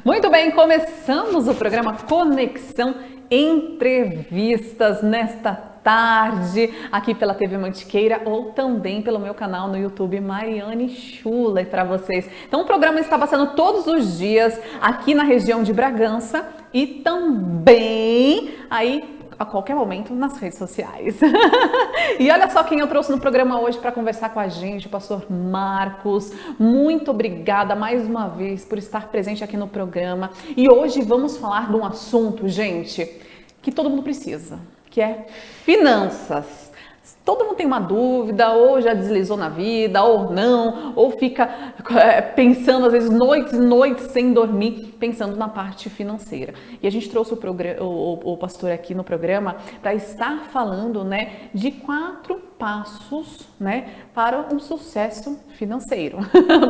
Muito bem, começamos o programa Conexão Entrevistas nesta tarde, aqui pela TV Mantiqueira ou também pelo meu canal no YouTube, Mariane Schuller, para vocês. Então o programa está passando todos os dias aqui na região de Bragança e também aí a qualquer momento nas redes sociais. E olha só quem eu trouxe no programa hoje para conversar com a gente, o pastor Marcos. Muito obrigada mais uma vez por estar presente aqui no programa. E hoje vamos falar de um assunto, gente, que todo mundo precisa, que é finanças. Todo mundo tem uma dúvida, ou já deslizou na vida, ou não, ou fica pensando, às vezes, noites e noites sem dormir, pensando na parte financeira. E a gente trouxe o pastor aqui no programa para estar falando, né, de 4 passos, né, para um sucesso financeiro.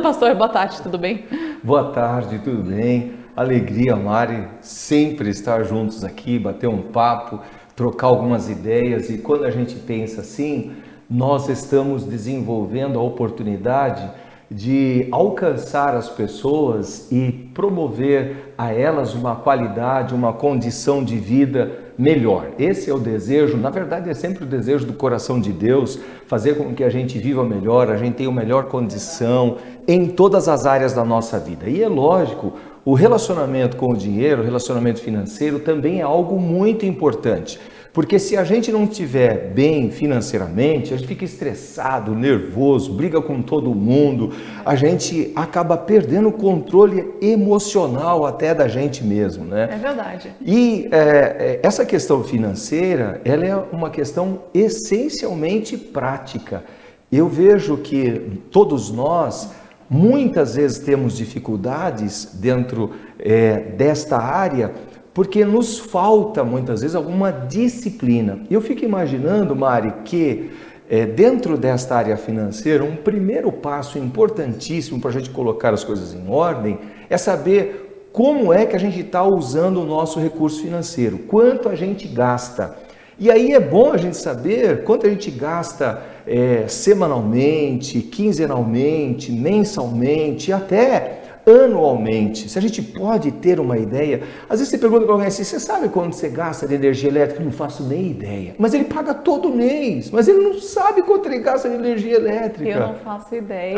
Pastor, boa tarde, tudo bem? Boa tarde, tudo bem? Alegria, Mari, sempre estar juntos aqui, bater um papo, trocar algumas ideias, e quando a gente pensa assim, nós estamos desenvolvendo a oportunidade de alcançar as pessoas e promover a elas uma qualidade, uma condição de vida melhor. Esse é o desejo, na verdade é sempre o desejo do coração de Deus, fazer com que a gente viva melhor, a gente tenha uma melhor condição em todas as áreas da nossa vida. E é lógico, o relacionamento com o dinheiro, o relacionamento financeiro também é algo muito importante, porque se a gente não estiver bem financeiramente, a gente fica estressado, nervoso, briga com todo mundo, a gente acaba perdendo o controle emocional até da gente mesmo, né? É verdade. E essa questão financeira, ela é uma questão essencialmente prática. Eu vejo que todos nós muitas vezes temos dificuldades dentro desta área, porque nos falta muitas vezes alguma disciplina. Eu fico imaginando, Mari, que dentro desta área financeira, um primeiro passo importantíssimo para a gente colocar as coisas em ordem é saber como é que a gente está usando o nosso recurso financeiro, quanto a gente gasta. E aí é bom a gente saber quanto a gente gasta semanalmente, quinzenalmente, mensalmente, até anualmente. Se a gente pode ter uma ideia, às vezes você pergunta para alguém assim, você sabe quanto você gasta de energia elétrica? Eu não faço nem ideia. Mas ele paga todo mês, mas ele não sabe quanto ele gasta de energia elétrica. Eu não faço ideia.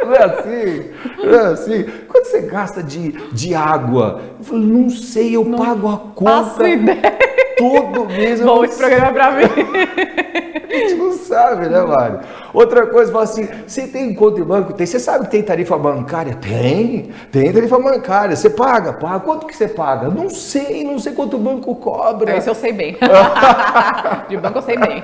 Não é assim? Não é assim? Quanto você gasta de água? Eu falo, não sei, eu pago a conta. Faço ideia. Todo mês. Bom, esse programa é pra mim. A gente não sabe, né, Mário? Outra coisa, fala assim, você tem conta em banco? Tem. Você sabe que tem tarifa bancária? Tem tarifa bancária. Você paga? Paga. Quanto que você paga? Não sei quanto o banco cobra. Isso eu sei bem. De banco eu sei bem.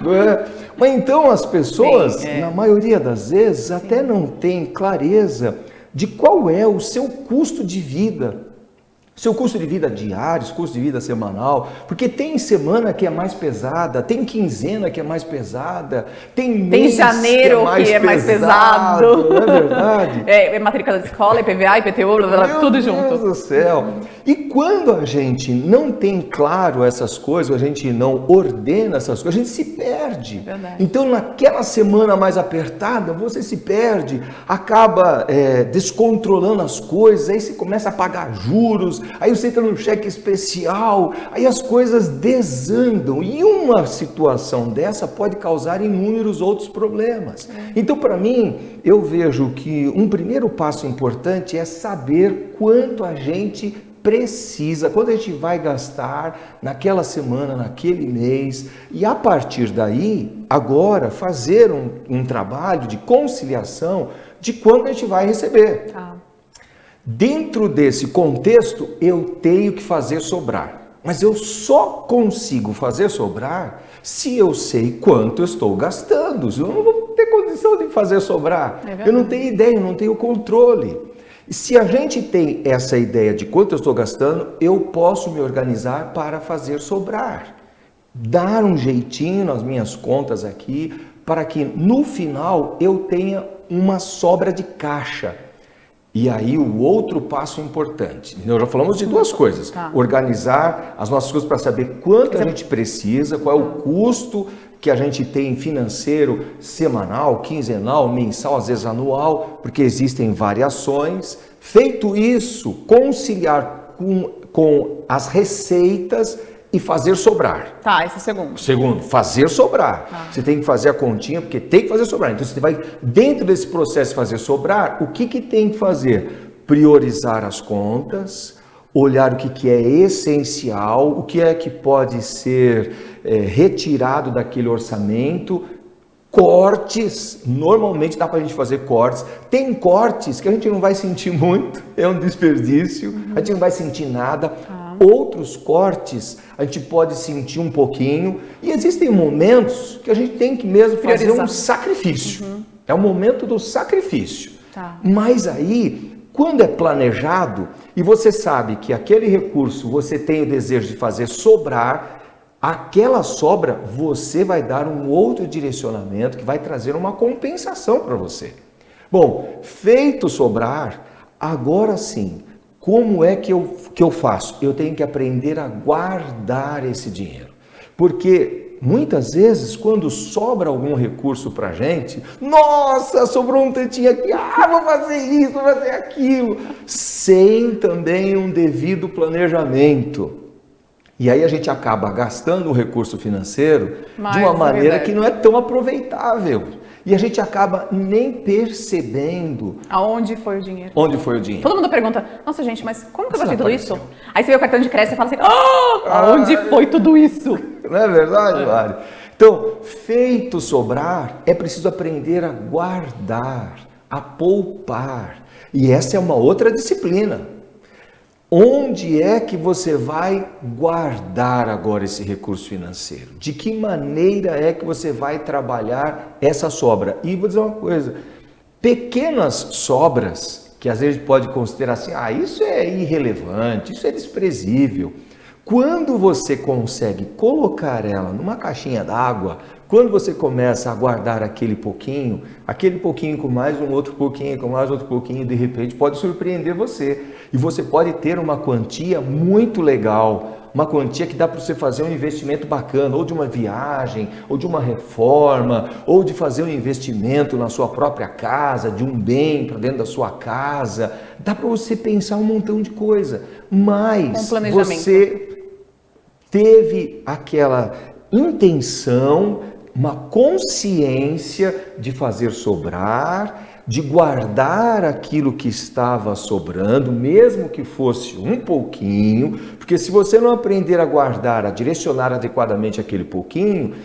Não é? Mas então as pessoas, na maioria das vezes, até não têm clareza de qual é o seu custo de vida. Seu custo de vida diário, seu custo de vida semanal, porque tem semana que é mais pesada, tem quinzena que é mais pesada, tem mês janeiro que é mais pesado. Não é verdade? É matrícula da escola, IPVA, IPTU, tudo junto. Meu Deus do céu! E quando a gente não tem claro essas coisas, a gente não ordena essas coisas, a gente se perde. Verdade. Então naquela semana mais apertada, você se perde, acaba descontrolando as coisas, aí você começa a pagar juros, aí você entra no cheque especial, aí as coisas desandam e uma situação dessa pode causar inúmeros outros problemas. Então, para mim, eu vejo que um primeiro passo importante é saber quanto a gente precisa, quanto a gente vai gastar naquela semana, naquele mês, e a partir daí, agora, fazer um trabalho de conciliação de quanto a gente vai receber. Dentro desse contexto, eu tenho que fazer sobrar. Mas eu só consigo fazer sobrar se eu sei quanto eu estou gastando. Eu não vou ter condição de fazer sobrar. Eu não tenho ideia, eu não tenho controle. E se a gente tem essa ideia de quanto eu estou gastando, eu posso me organizar para fazer sobrar. Dar um jeitinho nas minhas contas aqui, para que no final eu tenha uma sobra de caixa. E aí o outro passo importante, nós já falamos de duas coisas, organizar as nossas coisas para saber quanto a gente precisa, qual é o custo que a gente tem financeiro semanal, quinzenal, mensal, às vezes anual, porque existem variações. Feito isso, conciliar com as receitas e fazer sobrar. Tá, esse é o segundo. Segundo, fazer sobrar. Tá. Você tem que fazer a continha, porque tem que fazer sobrar. Então, você vai, dentro desse processo de fazer sobrar, o que tem que fazer? Priorizar as contas, olhar o que é essencial, o que é que pode ser retirado daquele orçamento, cortes, normalmente dá para a gente fazer cortes. Tem cortes que a gente não vai sentir muito, é um desperdício, a gente não vai sentir nada. Outros cortes a gente pode sentir um pouquinho, e existem momentos que a gente tem que mesmo fazer um sacrifício. É o momento do sacrifício. Tá. Mas aí, quando é planejado e você sabe que aquele recurso você tem o desejo de fazer sobrar, aquela sobra você vai dar um outro direcionamento que vai trazer uma compensação para você. Bom, feito sobrar, agora sim, como é que eu faço? Eu tenho que aprender a guardar esse dinheiro. Porque muitas vezes, quando sobra algum recurso para a gente, nossa, sobrou um tantinho aqui, vou fazer isso, vou fazer aquilo, sem também um devido planejamento. E aí a gente acaba gastando o recurso financeiro de uma maneira que não é tão aproveitável. E a gente acaba nem percebendo... Aonde foi o dinheiro? Onde foi o dinheiro. Todo mundo pergunta, nossa gente, mas como que eu gastei tudo isso? Aí você vê o cartão de crédito e fala assim, aonde foi tudo isso? Não é verdade, Mari? Então, feito sobrar, é preciso aprender a guardar, a poupar. E essa é uma outra disciplina. Onde é que você vai guardar agora esse recurso financeiro? De que maneira é que você vai trabalhar essa sobra? E vou dizer uma coisa, pequenas sobras, que às vezes pode considerar assim, isso é irrelevante, isso é desprezível. Quando você consegue colocar ela numa caixinha d'água, quando você começa a guardar aquele pouquinho com mais um outro pouquinho, com mais outro pouquinho, de repente pode surpreender você. E você pode ter uma quantia muito legal, uma quantia que dá para você fazer um investimento bacana, ou de uma viagem, ou de uma reforma, ou de fazer um investimento na sua própria casa, de um bem para dentro da sua casa. Dá para você pensar um montão de coisa, mas você teve aquela intenção, uma consciência de fazer sobrar, de guardar aquilo que estava sobrando, mesmo que fosse um pouquinho, porque se você não aprender a guardar, a direcionar adequadamente aquele pouquinho,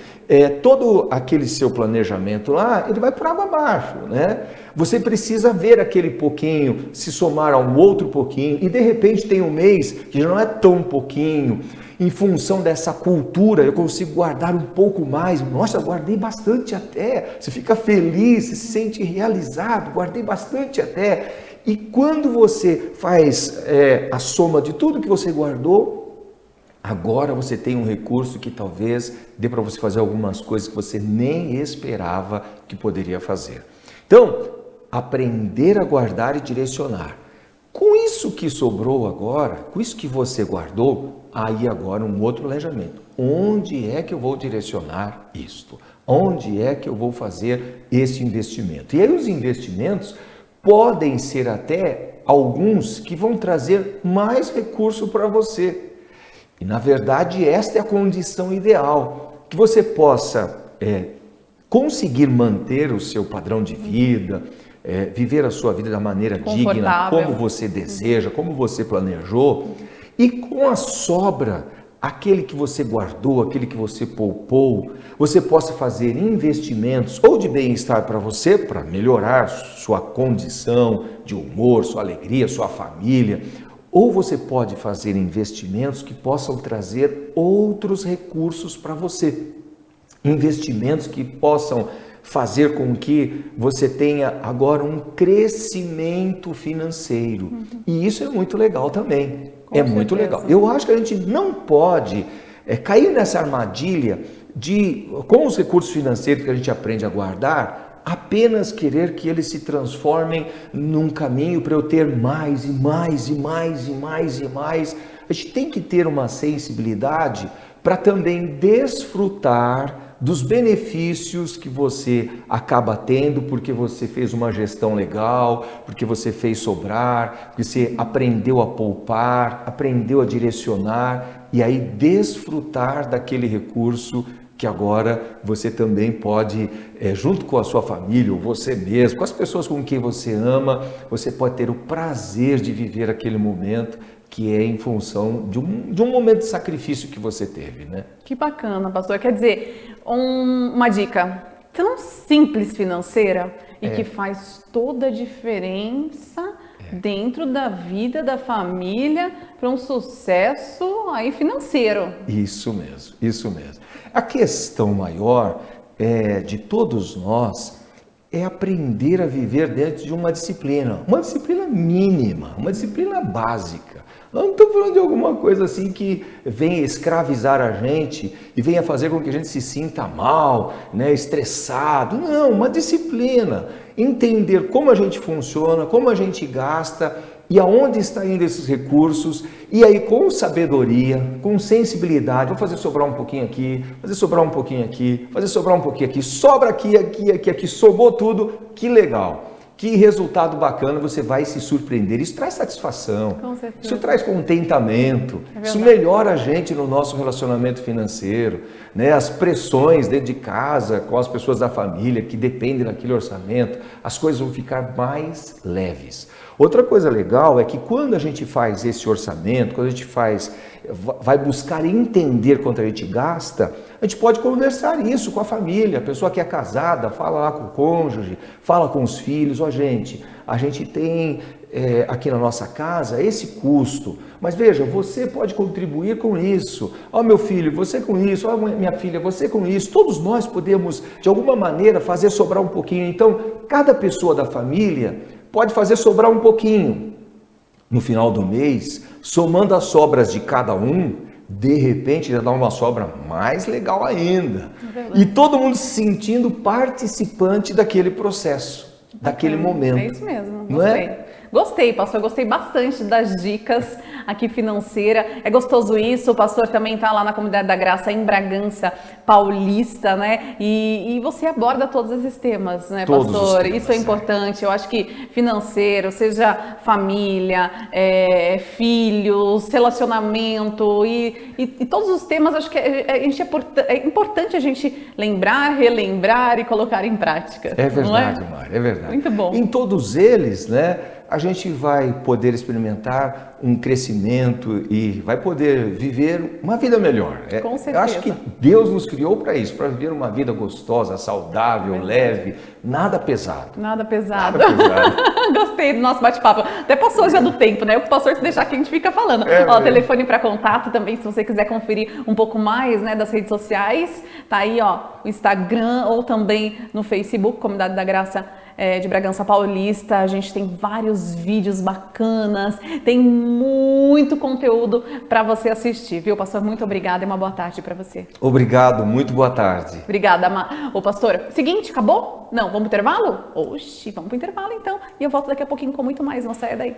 todo aquele seu planejamento lá, ele vai por água abaixo, né? Você precisa ver aquele pouquinho se somar a um outro pouquinho, e de repente tem um mês que já não é tão pouquinho. Em função dessa cultura, eu consigo guardar um pouco mais. Nossa, guardei bastante até. Você fica feliz, você se sente realizado, guardei bastante até. E quando você faz a soma de tudo que você guardou, agora você tem um recurso que talvez dê para você fazer algumas coisas que você nem esperava que poderia fazer. Então, aprender a guardar e direcionar. Com isso que sobrou agora, com isso que você guardou, aí agora um outro planejamento. Onde é que eu vou direcionar isto? Onde é que eu vou fazer esse investimento? E aí os investimentos podem ser até alguns que vão trazer mais recurso para você. E na verdade esta é a condição ideal, que você possa conseguir manter o seu padrão de vida, viver a sua vida da maneira digna, como você deseja, como você planejou, e com a sobra, aquele que você guardou, aquele que você poupou, você possa fazer investimentos ou de bem-estar para você, para melhorar sua condição de humor, sua alegria, sua família, ou você pode fazer investimentos que possam trazer outros recursos para você, investimentos que possam fazer com que você tenha agora um crescimento financeiro. E isso é muito legal também. Muito legal. Eu acho que a gente não pode cair nessa armadilha de, com os recursos financeiros que a gente aprende a guardar, apenas querer que eles se transformem num caminho para eu ter mais e mais e mais e mais e mais. A gente tem que ter uma sensibilidade para também desfrutar dos benefícios que você acaba tendo porque você fez uma gestão legal, porque você fez sobrar, porque você aprendeu a poupar, aprendeu a direcionar e aí desfrutar daquele recurso que agora você também pode, junto com a sua família, ou você mesmo, com as pessoas com quem você ama, você pode ter o prazer de viver aquele momento que é em função de um momento de sacrifício que você teve, né? Que bacana, pastor. Quer dizer, uma dica tão simples financeira e que faz toda a diferença dentro da vida da família para um sucesso aí financeiro. Isso mesmo, isso mesmo. A questão maior de todos nós é aprender a viver dentro de uma disciplina mínima, uma disciplina básica. Nós não estamos falando de alguma coisa assim que venha escravizar a gente e venha fazer com que a gente se sinta mal, né, estressado. Não, uma disciplina. Entender como a gente funciona, como a gente gasta e aonde está indo esses recursos. E aí, com sabedoria, com sensibilidade, vou fazer sobrar um pouquinho aqui, fazer sobrar um pouquinho aqui, fazer sobrar um pouquinho aqui, sobra aqui, aqui, sobrou tudo, que legal. Que resultado bacana, você vai se surpreender. Isso traz satisfação, Com certeza. Isso traz contentamento, isso melhora a gente no nosso relacionamento financeiro, né? As pressões dentro de casa, com as pessoas da família que dependem daquele orçamento, as coisas vão ficar mais leves. Outra coisa legal é que quando a gente faz esse orçamento, quando a gente vai buscar entender quanto a gente gasta, a gente pode conversar isso com a família, a pessoa que é casada, fala lá com o cônjuge, fala com os filhos, a gente tem aqui na nossa casa esse custo, mas veja, você pode contribuir com isso, meu filho, você com isso, minha filha, você com isso, todos nós podemos de alguma maneira fazer sobrar um pouquinho, então cada pessoa da família pode fazer sobrar um pouquinho. No final do mês, somando as sobras de cada um, de repente já dá uma sobra mais legal ainda. E todo mundo se sentindo participante daquele processo, daquele momento. É isso mesmo, não gostei. É? Gostei, pastor, gostei bastante das dicas aqui financeira. É gostoso isso, o pastor também está lá na Comunidade da Graça em Bragança Paulista, né? E você aborda todos esses temas, né, todos pastor? Temas, isso é importante. Eu acho que financeiro, seja família, filhos, relacionamento e todos os temas, acho que é importante a gente lembrar, relembrar e colocar em prática. É verdade, não é? Mari, é verdade. Muito bom. Em todos eles, né? A gente vai poder experimentar um crescimento e vai poder viver uma vida melhor. Com certeza. Eu acho que Deus nos criou para isso, para viver uma vida gostosa, saudável, leve, nada pesado. Nada pesado. Nada pesado. Gostei do nosso bate-papo. Até passou já do tempo, né? O pastor te deixar aqui, a gente fica falando. Ó, telefone para contato também, se você quiser conferir um pouco mais, né, das redes sociais, tá aí, ó, o Instagram ou também no Facebook, Comunidade da Graça de Bragança Paulista. A gente tem vários vídeos bacanas, tem muito conteúdo para você assistir, viu, pastor? Muito obrigada e uma boa tarde para você. Obrigado, muito boa tarde. Obrigada, ô pastor. Seguinte, acabou? Não, vamos pro intervalo? Oxi, vamos pro intervalo então. E eu volto daqui a pouquinho com muito mais, não saia daí.